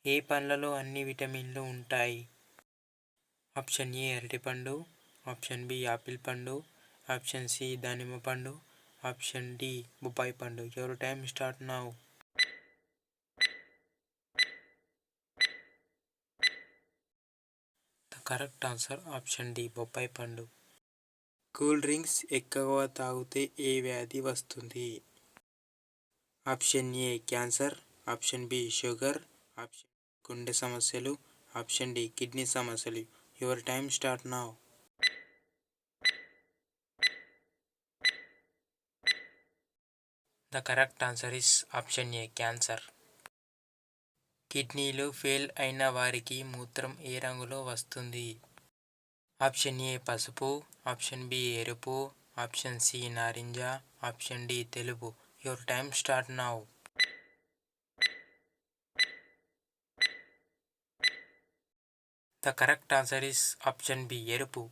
ఏ పండ్లలో అన్ని విటమిన్లు ఉంటాయి? ఆప్షన్ ఏ అరటిపండు, ఆప్షన్ బి యాపిల్ పండు, ఆప్షన్ సి దానిమ్మ పండు, ఆప్షన్ డి బొప్పాయి పండు. Your time start now. The correct answer option D బొప్పాయి పండు. కూల్ డ్రింక్స్ ఎక్కువ తాగితే ఏ వ్యాధి వస్తుంది? Option A cancer, option B sugar, option గుండె సమస్యలు, ఆప్షన్ డి కిడ్నీ సమస్యలు. Your time start now. The correct answer is option A cancer. కిడ్నీలు ఫెయిల్ అయిన వారికి మూత్రం ఏ రంగులో వస్తుంది? ఆప్షన్ ఏ పసుపు, ఆప్షన్ బి ఎరుపు, ఆప్షన్ సి నారింజ, ఆప్షన్ డి తెలుపు. Your time start now. The correct answer is option B ఎరుపు.